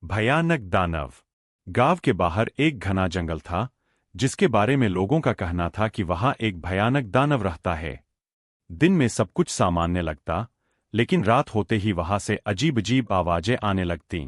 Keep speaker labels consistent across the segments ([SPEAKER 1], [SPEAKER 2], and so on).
[SPEAKER 1] भयानक दानव। गांव के बाहर एक घना जंगल था, जिसके बारे में लोगों का कहना था कि वहां एक भयानक दानव रहता है। दिन में सब कुछ सामान्य लगता, लेकिन रात होते ही वहां से अजीब अजीब आवाजें आने लगतीं।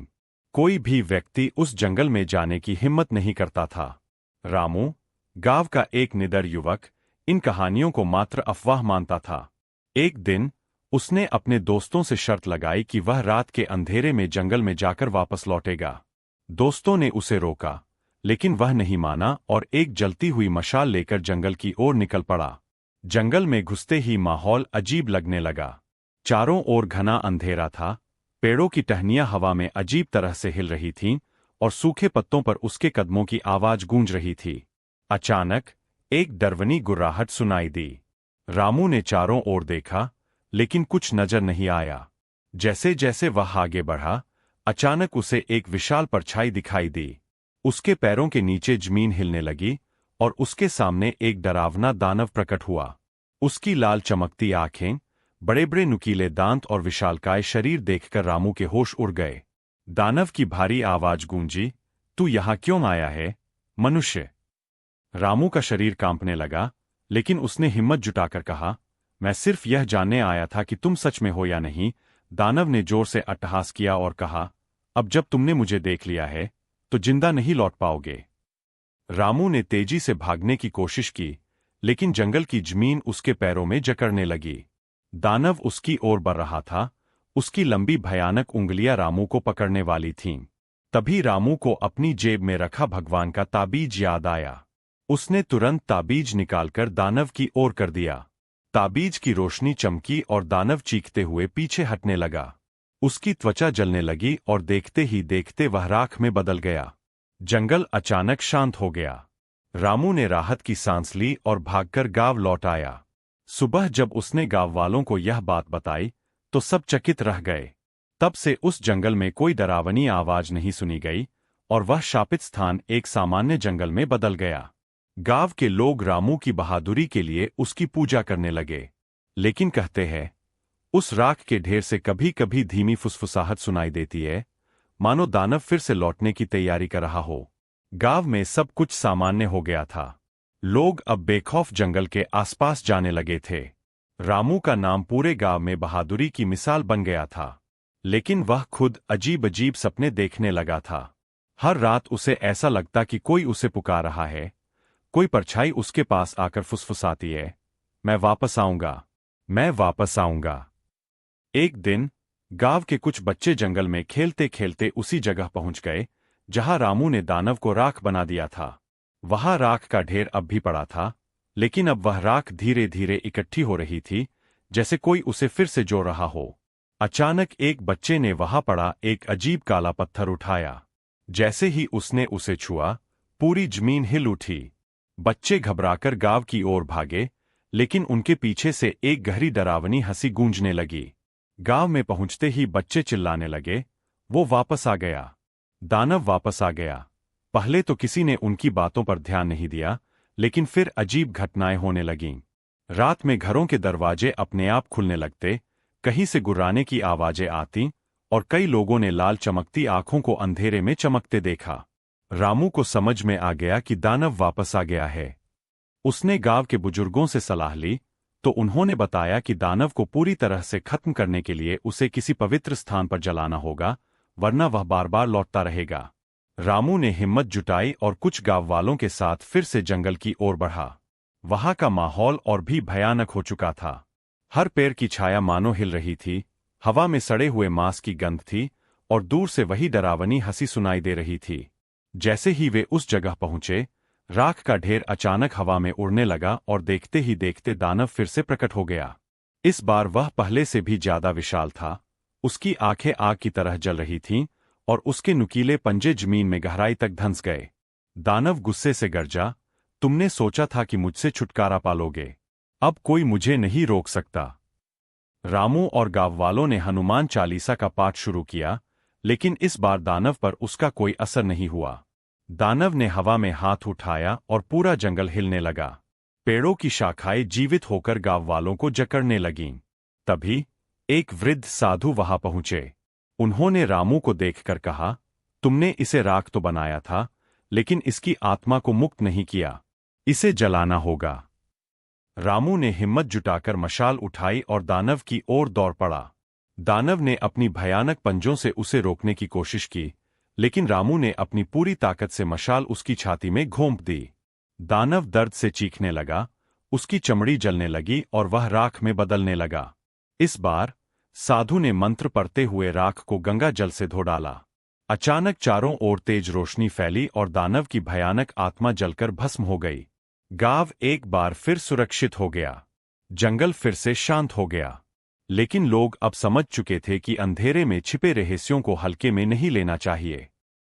[SPEAKER 1] कोई भी व्यक्ति उस जंगल में जाने की हिम्मत नहीं करता था। रामू, गांव का एक निडर युवक, इन कहानियों को मात्र अफवाह मानता था। एक दिन उसने अपने दोस्तों से शर्त लगाई कि वह रात के अंधेरे में जंगल में जाकर वापस लौटेगा। दोस्तों ने उसे रोका, लेकिन वह नहीं माना और एक जलती हुई मशाल लेकर जंगल की ओर निकल पड़ा। जंगल में घुसते ही माहौल अजीब लगने लगा। चारों ओर घना अंधेरा था, पेड़ों की टहनियां हवा में अजीब तरह से हिल रही थीं और सूखे पत्तों पर उसके कदमों की आवाज गूंज रही थी। अचानक एक डरवनी गुर्राहट सुनाई दी। रामू ने चारों ओर देखा, लेकिन कुछ नजर नहीं आया। जैसे जैसे वह आगे बढ़ा, अचानक उसे एक विशाल परछाई दिखाई दी। उसके पैरों के नीचे जमीन हिलने लगी और उसके सामने एक डरावना दानव प्रकट हुआ। उसकी लाल चमकती आंखें, बड़े बड़े नुकीले दांत और विशालकाय शरीर देखकर रामू के होश उड़ गए। दानव की भारी आवाज गूंजी, तू यहां क्यों आया है, मनुष्य? रामू का शरीर कांपने लगा, लेकिन उसने हिम्मत जुटाकर कहा, मैं सिर्फ यह जानने आया था कि तुम सच में हो या नहीं। दानव ने जोर से अट्टहास किया और कहा, अब जब तुमने मुझे देख लिया है, तो जिंदा नहीं लौट पाओगे। रामू ने तेजी से भागने की कोशिश की, लेकिन जंगल की जमीन उसके पैरों में जकड़ने लगी। दानव उसकी ओर बढ़ रहा था, उसकी लंबी भयानक उंगलियां रामू को पकड़ने वाली थीं। तभी रामू को अपनी जेब में रखा भगवान का ताबीज याद आया। उसने तुरंत ताबीज निकालकर दानव की ओर कर दिया। ताबीज की रोशनी चमकी और दानव चीखते हुए पीछे हटने लगा। उसकी त्वचा जलने लगी और देखते ही देखते वह राख में बदल गया। जंगल अचानक शांत हो गया। रामू ने राहत की सांस ली और भागकर गांव लौट आया। सुबह जब उसने गांव वालों को यह बात बताई, तो सब चकित रह गए। तब से उस जंगल में कोई डरावनी आवाज नहीं सुनी गई और वह शापित स्थान एक सामान्य जंगल में बदल गया। गांव के लोग रामू की बहादुरी के लिए उसकी पूजा करने लगे, लेकिन कहते हैं, उस राख के ढेर से कभी कभी धीमी फुसफुसाहट सुनाई देती है, मानो दानव फिर से लौटने की तैयारी कर रहा हो। गांव में सब कुछ सामान्य हो गया था। लोग अब बेखौफ जंगल के आसपास जाने लगे थे। रामू का नाम पूरे गांव में बहादुरी की मिसाल बन गया था। लेकिन वह खुद अजीब अजीब सपने देखने लगा था। हर रात उसे ऐसा लगता कि कोई उसे पुकार रहा है। कोई परछाई उसके पास आकर फुसफुसाती है, मैं वापस आऊंगा, मैं वापस आऊंगा। एक दिन गांव के कुछ बच्चे जंगल में खेलते खेलते उसी जगह पहुंच गए, जहां रामू ने दानव को राख बना दिया था। वहां राख का ढेर अब भी पड़ा था, लेकिन अब वह राख धीरे धीरे इकट्ठी हो रही थी, जैसे कोई उसे फिर से जोड़ रहा हो। अचानक एक बच्चे ने वहां पड़ा एक अजीब काला पत्थर उठाया। जैसे ही उसने उसे छुआ, पूरी जमीन हिल उठी। बच्चे घबराकर गांव की ओर भागे, लेकिन उनके पीछे से एक गहरी डरावनी हंसी गूंजने लगी। गांव में पहुंचते ही बच्चे चिल्लाने लगे, वो वापस आ गया, दानव वापस आ गया। पहले तो किसी ने उनकी बातों पर ध्यान नहीं दिया, लेकिन फिर अजीब घटनाएं होने लगीं। रात में घरों के दरवाजे अपने आप खुलने लगते, कहीं से गुर्राने की आवाजें आतीं और कई लोगों ने लाल चमकती आंखों को अंधेरे में चमकते देखा। रामू को समझ में आ गया कि दानव वापस आ गया है। उसने गांव के बुजुर्गों से सलाह ली, तो उन्होंने बताया कि दानव को पूरी तरह से खत्म करने के लिए उसे किसी पवित्र स्थान पर जलाना होगा, वरना वह बार बार लौटता रहेगा। रामू ने हिम्मत जुटाई और कुछ गांव वालों के साथ फिर से जंगल की ओर बढ़ा। वहां का माहौल और भी भयानक हो चुका था। हर पेड़ की छाया मानो हिल रही थी, हवा में सड़े हुए मांस की गंध थी और दूर से वही डरावनी हंसी सुनाई दे रही थी। जैसे ही वे उस जगह पहुंचे, राख का ढेर अचानक हवा में उड़ने लगा और देखते ही देखते दानव फिर से प्रकट हो गया। इस बार वह पहले से भी ज्यादा विशाल था। उसकी आंखें आग की तरह जल रही थीं और उसके नुकीले पंजे जमीन में गहराई तक धंस गए। दानव गुस्से से गरजा, तुमने सोचा था कि मुझसे छुटकारा पालोगे, अब कोई मुझे नहीं रोक सकता। रामू और गांव वालों ने हनुमान चालीसा का पाठ शुरू किया, लेकिन इस बार दानव पर उसका कोई असर नहीं हुआ। दानव ने हवा में हाथ उठाया और पूरा जंगल हिलने लगा। पेड़ों की शाखाएं जीवित होकर गांव वालों को जकड़ने लगीं। तभी एक वृद्ध साधु वहां पहुंचे। उन्होंने रामू को देखकर कहा, तुमने इसे राख तो बनाया था, लेकिन इसकी आत्मा को मुक्त नहीं किया। इसे जलाना होगा। रामू ने हिम्मत जुटाकर मशाल उठाई और दानव की ओर दौड़ पड़ा। दानव ने अपनी भयानक पंजों से उसे रोकने की कोशिश की, लेकिन रामू ने अपनी पूरी ताकत से मशाल उसकी छाती में घोंप दी। दानव दर्द से चीखने लगा, उसकी चमड़ी जलने लगी और वह राख में बदलने लगा। इस बार साधु ने मंत्र पढ़ते हुए राख को गंगा जल से धो डाला। अचानक चारों ओर तेज रोशनी फैली और दानव की भयानक आत्मा जलकर भस्म हो गई। गांव एक बार फिर सुरक्षित हो गया। जंगल फिर से शांत हो गया। लेकिन लोग अब समझ चुके थे कि अंधेरे में छिपे रहस्यों को हल्के में नहीं लेना चाहिए।